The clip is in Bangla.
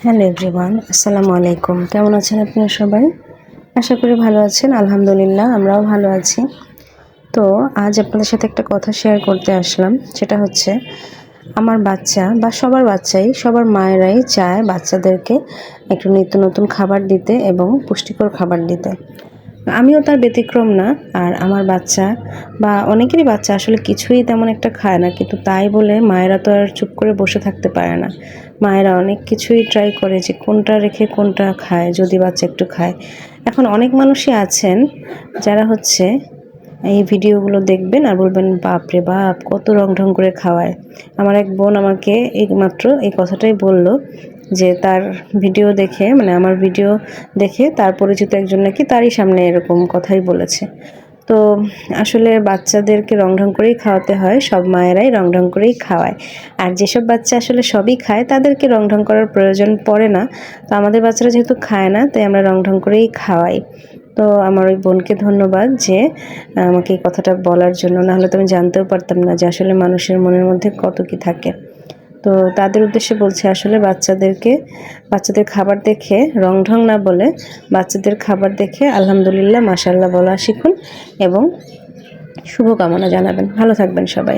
হ্যালো এভরিওয়ান, আসসালামু আলাইকুম। কেমন আছেন আপনারা সবাই? আশা করি ভালো আছেন। আলহামদুলিল্লাহ আমরাও ভালো আছি। তো আজ আপনাদের সাথে একটা কথা শেয়ার করতে আসলাম। সেটা হচ্ছে আমার বাচ্চা বা সবার বাচ্চাই, সবার মায়েরাই চায় বাচ্চাদেরকে একটু নিত্য নতুন খাবার দিতে এবং পুষ্টিকর খাবার দিতে। আমিও তার ব্যতিক্রম না। আর আমার বাচ্চা বা অনেকেরই বাচ্চা আসলে কিছুই তেমন একটা খায় না, কিন্তু তাই বলে মায়েরা তো আর চুপ করে বসে থাকতে পারে না। মায়েরা অনেক কিছুই ট্রাই করে যে কোনটা রেখে কোনটা খায়, যদি বাচ্চা একটু খায়। এখন অনেক মানুষই আছেন যারা হচ্ছে এই ভিডিওগুলো দেখবেন আর বলবেন, বাপরে বাপ, কত রং ঢং করে খাওয়ায়। আমার এক বোন আমাকে এইমাত্র এই কথাটাই বলল যে তার ভিডিও দেখে, মানে আমার ভিডিও দেখে তার পরিচিত একজন নাকি তারই সামনে এরকম কথাই বলেছে। তো আসলে বাচ্চাদেরকে রংঢং করেই খাওয়াতে হয়, সব মায়েরাই রংঢং করেই খাওয়ায়। আর যেসব বাচ্চা আসলে সবই খায় তাদেরকে রংঢং করার প্রয়োজন পড়ে না। তো আমাদের বাচ্চারা যেহেতু খায় না, তাই আমরা রংঢং করেই খাওয়াই। তো আমার ওই বোনকে ধন্যবাদ যে আমাকে এই কথাটা বলার জন্য, নাহলে তো আমি জানতেও পারতাম না যে আসলে মানুষের মনের মধ্যে কত কি থাকে। তো তাদের উদ্দেশ্যে বলছি, আসলে বাচ্চাদের খাবার দেখে রংঢং না বলে বাচ্চাদের খাবার দেখে আলহামদুলিল্লাহ, মাশাআল্লাহ বলা শিখুন এবং শুভকামনা জানাবেন। ভালো থাকবেন সবাই।